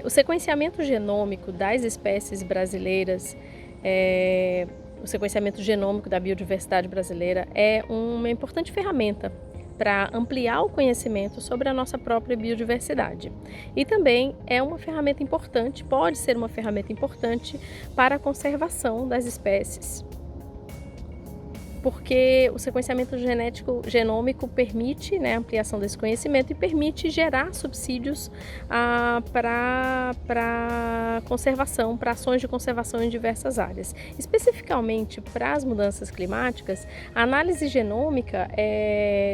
O sequenciamento genômico das espécies brasileiras, o sequenciamento genômico da biodiversidade brasileira é uma importante ferramenta para ampliar o conhecimento sobre a nossa própria biodiversidade. E também é uma ferramenta importante, pode ser uma ferramenta importante para a conservação das espécies, porque o sequenciamento genômico permite, a ampliação desse conhecimento e permite gerar subsídios para conservação, para ações de conservação em diversas áreas. Especificamente para as mudanças climáticas, a análise genômica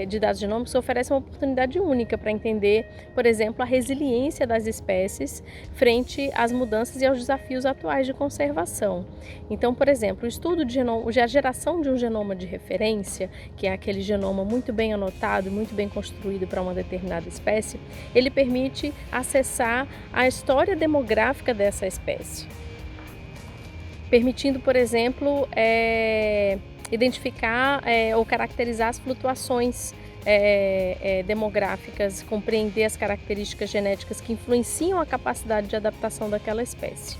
de dados genômicos oferece uma oportunidade única para entender, por exemplo, a resiliência das espécies frente às mudanças e aos desafios atuais de conservação. Então, por exemplo, o estudo a geração de um genoma de referência, que é aquele genoma muito bem anotado, muito bem construído para uma determinada espécie, ele permite acessar a história demográfica dessa espécie, permitindo, por exemplo, identificar ou caracterizar as flutuações demográficas, compreender as características genéticas que influenciam a capacidade de adaptação daquela espécie.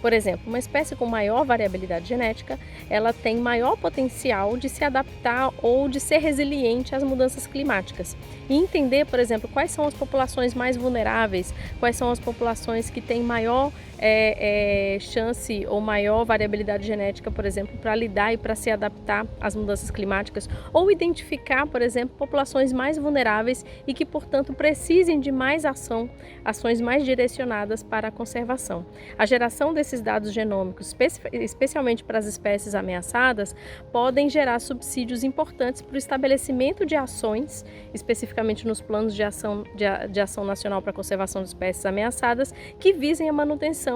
Por exemplo, uma espécie com maior variabilidade genética, ela tem maior potencial de se adaptar ou de ser resiliente às mudanças climáticas. E entender, por exemplo, quais são as populações mais vulneráveis, quais são as populações que têm maior chance ou maior variabilidade genética, por exemplo, para lidar e para se adaptar às mudanças climáticas, ou identificar, por exemplo, populações mais vulneráveis e que, portanto, precisem de mais ações mais direcionadas para a conservação. A geração desses dados genômicos, especialmente para as espécies ameaçadas, podem gerar subsídios importantes para o estabelecimento de ações, especificamente nos planos de ação nacional para a conservação de espécies ameaçadas, que visem a manutenção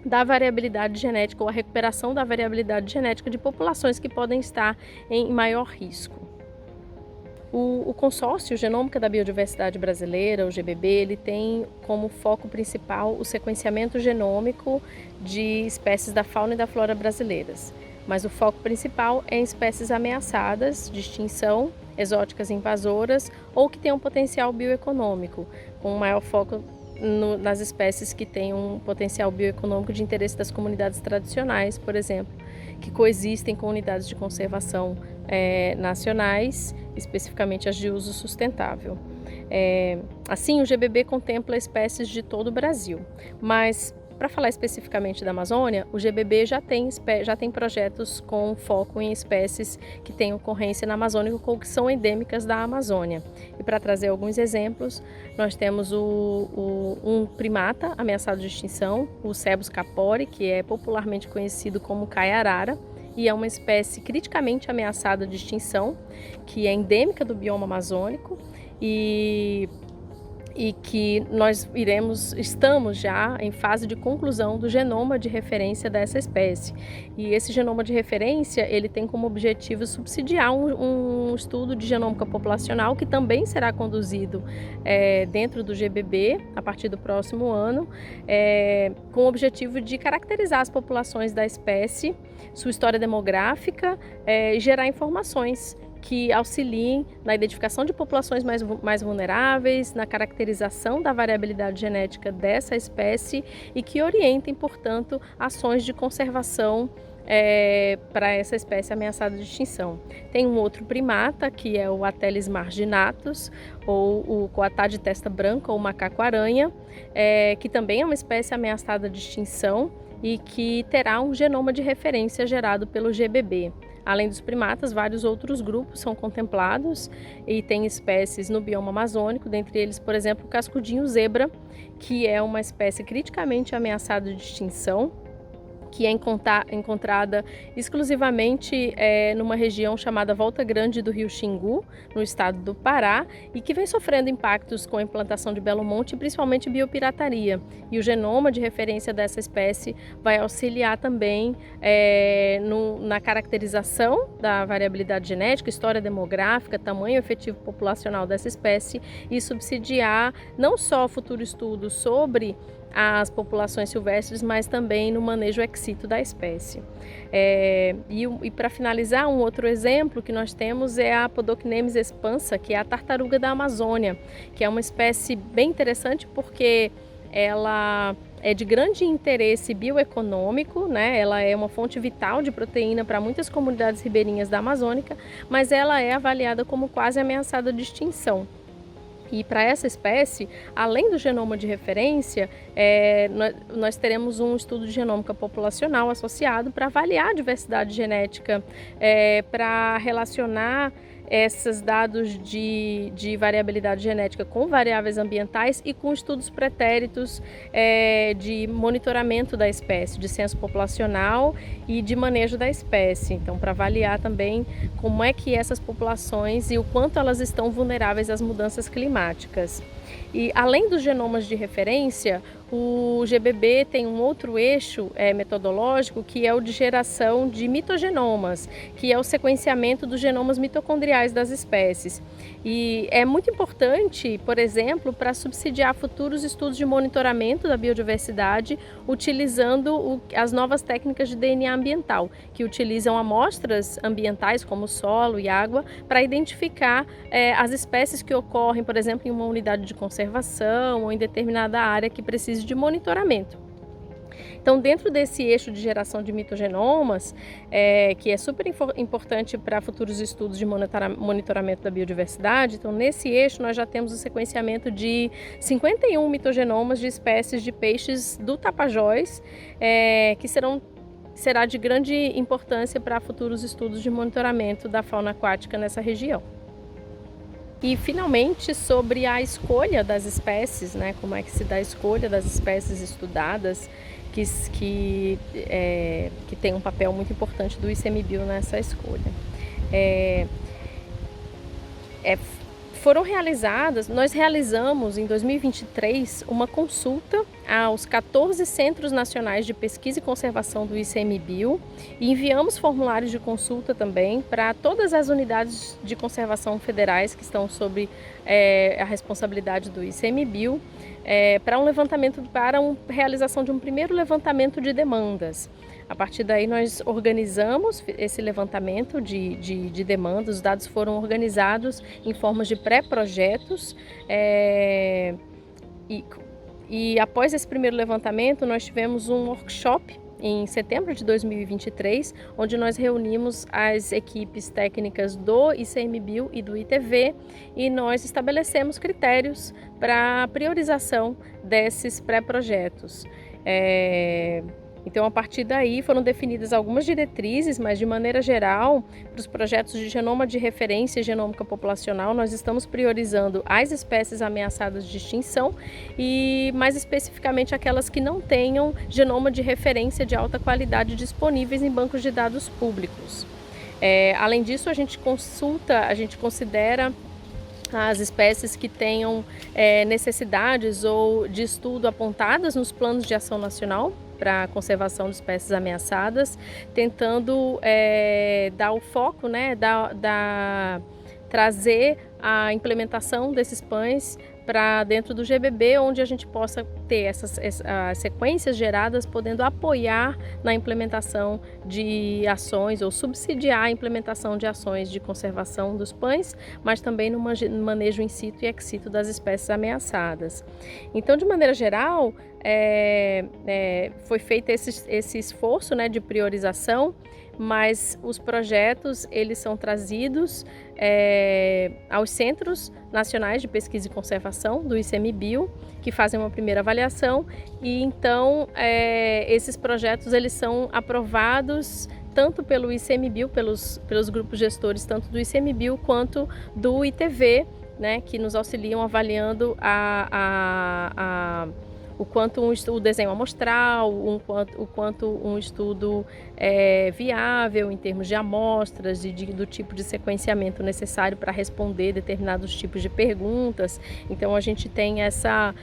da variabilidade genética ou a recuperação da variabilidade genética de populações que podem estar em maior risco. O Consórcio Genômica da Biodiversidade Brasileira, o GBB, ele tem como foco principal o sequenciamento genômico de espécies da fauna e da flora brasileiras, mas o foco principal é em espécies ameaçadas de extinção, exóticas invasoras ou que têm um potencial bioeconômico, com maior foco nas espécies que têm um potencial bioeconômico de interesse das comunidades tradicionais, por exemplo, que coexistem com unidades de conservação nacionais, especificamente as de uso sustentável. Assim, o GBB contempla espécies de todo o Brasil, mas para falar especificamente da Amazônia, o GBB já tem projetos com foco em espécies que têm ocorrência na Amazônia ou que são endêmicas da Amazônia. E para trazer alguns exemplos, nós temos um primata ameaçado de extinção, o Cebus capori, que é popularmente conhecido como caiarara, e é uma espécie criticamente ameaçada de extinção, que é endêmica do bioma amazônico e que nós estamos já em fase de conclusão do genoma de referência dessa espécie. E esse genoma de referência, ele tem como objetivo subsidiar um estudo de genômica populacional que também será conduzido dentro do GBB a partir do próximo ano, com o objetivo de caracterizar as populações da espécie, sua história demográfica e gerar informações que auxiliem na identificação de populações mais vulneráveis, na caracterização da variabilidade genética dessa espécie e que orientem, portanto, ações de conservação para essa espécie ameaçada de extinção. Tem um outro primata, que é o Ateles marginatus, ou o coatá de testa branca, ou macaco-aranha, que também é uma espécie ameaçada de extinção e que terá um genoma de referência gerado pelo GBB. Além dos primatas, vários outros grupos são contemplados e tem espécies no bioma amazônico, dentre eles, por exemplo, o cascudinho zebra, que é uma espécie criticamente ameaçada de extinção, que é encontrada exclusivamente numa região chamada Volta Grande do Rio Xingu, no estado do Pará, e que vem sofrendo impactos com a implantação de Belo Monte e principalmente biopirataria. E o genoma de referência dessa espécie vai auxiliar também na caracterização da variabilidade genética, história demográfica, tamanho efetivo populacional dessa espécie e subsidiar não só futuro estudo sobre as populações silvestres, mas também no manejo ex situ da espécie. E para finalizar, um outro exemplo que nós temos é a Podocnemis expansa, que é a tartaruga da Amazônia, que é uma espécie bem interessante porque ela é de grande interesse bioeconômico, né? Ela é uma fonte vital de proteína para muitas comunidades ribeirinhas da Amazônica, mas ela é avaliada como quase ameaçada de extinção. E para essa espécie, além do genoma de referência, nós teremos um estudo de genômica populacional associado para avaliar a diversidade genética, para relacionar esses dados de variabilidade genética com variáveis ambientais e com estudos pretéritos de monitoramento da espécie, de censo populacional e de manejo da espécie. Então, para avaliar também como é que essas populações e o quanto elas estão vulneráveis às mudanças climáticas. E além dos genomas de referência, o GBB tem um outro eixo metodológico que é o de geração de mitogenomas, que é o sequenciamento dos genomas mitocondriais das espécies. E é muito importante, por exemplo, para subsidiar futuros estudos de monitoramento da biodiversidade, utilizando as novas técnicas de DNA ambiental, que utilizam amostras ambientais como solo e água para identificar as espécies que ocorrem, por exemplo, em uma unidade de conservação ou em determinada área que precise de monitoramento. Então, dentro desse eixo de geração de mitogenomas, que é super importante para futuros estudos de monitoramento da biodiversidade, então nesse eixo nós já temos o sequenciamento de 51 mitogenomas de espécies de peixes do Tapajós, que será de grande importância para futuros estudos de monitoramento da fauna aquática nessa região. E, finalmente, sobre a escolha das espécies, né? Como é que se dá a escolha das espécies estudadas, que tem um papel muito importante do ICMBio nessa escolha. Nós realizamos em 2023 uma consulta aos 14 Centros Nacionais de Pesquisa e Conservação do ICMBio e enviamos formulários de consulta também para todas as unidades de conservação federais que estão sob a responsabilidade do ICMBio, para a realização de um primeiro levantamento de demandas. A partir daí nós organizamos esse levantamento de demandas, os dados foram organizados em formas de pré-projetos e após esse primeiro levantamento nós tivemos um workshop em setembro de 2023, onde nós reunimos as equipes técnicas do ICMBio e do ITV e nós estabelecemos critérios para a priorização desses pré-projetos. Então, a partir daí, foram definidas algumas diretrizes, mas de maneira geral, para os projetos de genoma de referência e genômica populacional, nós estamos priorizando as espécies ameaçadas de extinção e, mais especificamente, aquelas que não tenham genoma de referência de alta qualidade disponíveis em bancos de dados públicos. Além disso, a gente considera as espécies que tenham necessidades ou de estudo apontadas nos planos de ação nacional para a conservação de espécies ameaçadas, tentando dar o foco, né, trazer a implementação desses PANs para dentro do GBB, onde a gente possa ter essas sequências geradas, podendo apoiar na implementação de ações ou subsidiar a implementação de ações de conservação dos PANs, mas também no manejo in situ e ex situ das espécies ameaçadas. Então, de maneira geral, foi feito esse esforço, né, de priorização, mas os projetos eles são trazidos aos Centros Nacionais de Pesquisa e Conservação do ICMBio, que fazem uma primeira avaliação e então esses projetos eles são aprovados tanto pelo ICMBio, pelos grupos gestores tanto do ICMBio quanto do ITV, né, que nos auxiliam avaliando o quanto o desenho amostral, o quanto um estudo é viável em termos de amostras e do tipo de sequenciamento necessário para responder determinados tipos de perguntas. Então a gente tem essa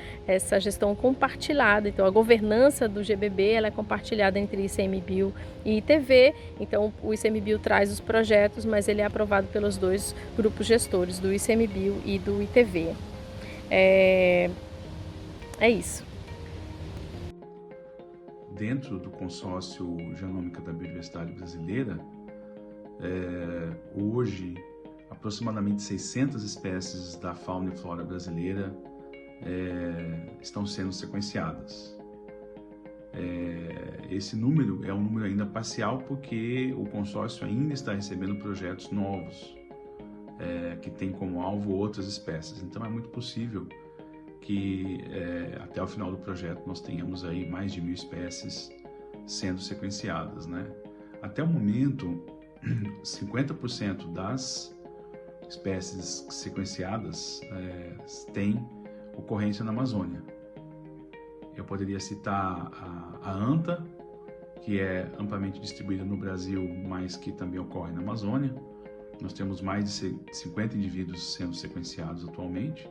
gestão compartilhada. Então a governança do GBB ela é compartilhada entre ICMBio e ITV. Então o ICMBio traz os projetos, mas ele é aprovado pelos dois grupos gestores, do ICMBio e do ITV. É isso. Dentro do consórcio Genômica da Biodiversidade Brasileira, hoje aproximadamente 600 espécies da fauna e flora brasileira estão sendo sequenciadas. Esse número é um número ainda parcial porque o consórcio ainda está recebendo projetos novos, que tem como alvo outras espécies. Então é muito possível que até o final do projeto nós tenhamos aí mais de 1.000 espécies sendo sequenciadas, né? Até o momento, 50% das espécies sequenciadas têm ocorrência na Amazônia. Eu poderia citar a anta, que é amplamente distribuída no Brasil, mas que também ocorre na Amazônia. Nós temos mais de 50 indivíduos sendo sequenciados atualmente.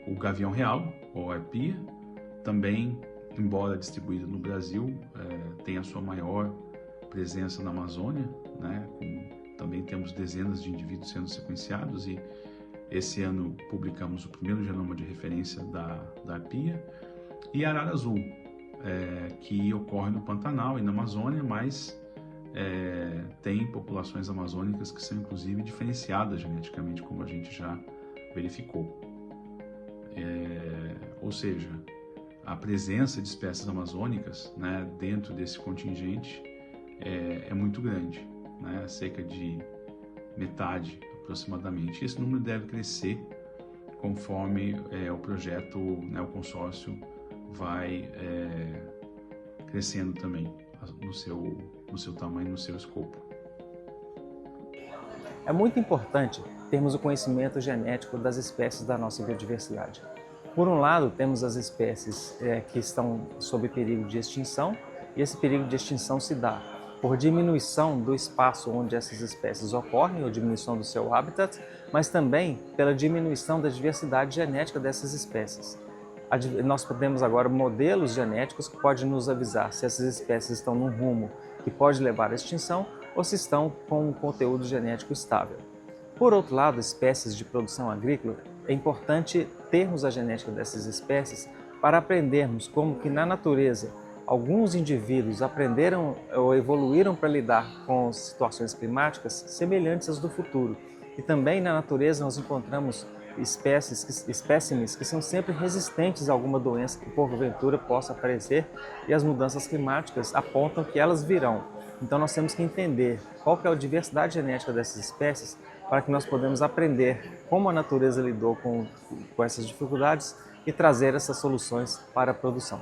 O gavião real, ou arpia, também, embora distribuído no Brasil, tem a sua maior presença na Amazônia, né? Também temos dezenas de indivíduos sendo sequenciados e esse ano publicamos o primeiro genoma de referência da arpia. E a arara azul, que ocorre no Pantanal e na Amazônia, mas tem populações amazônicas que são inclusive diferenciadas geneticamente, como a gente já verificou. Ou seja, a presença de espécies amazônicas, né, dentro desse contingente é muito grande, né, cerca de metade aproximadamente. Esse número deve crescer conforme o projeto, né, o consórcio vai crescendo também no seu tamanho, no seu escopo. É muito importante termos o conhecimento genético das espécies da nossa biodiversidade. Por um lado, temos as espécies que estão sob perigo de extinção, e esse perigo de extinção se dá por diminuição do espaço onde essas espécies ocorrem, ou diminuição do seu habitat, mas também pela diminuição da diversidade genética dessas espécies. Nós temos agora modelos genéticos que podem nos avisar se essas espécies estão num rumo que pode levar à extinção ou se estão com um conteúdo genético estável. Por outro lado, espécies de produção agrícola, é importante termos a genética dessas espécies para aprendermos como que na natureza alguns indivíduos aprenderam ou evoluíram para lidar com situações climáticas semelhantes às do futuro. E também na natureza nós encontramos espécimes que são sempre resistentes a alguma doença que porventura possa aparecer, e as mudanças climáticas apontam que elas virão. Então nós temos que entender qual que é a diversidade genética dessas espécies para que nós podemos aprender como a natureza lidou com essas dificuldades e trazer essas soluções para a produção.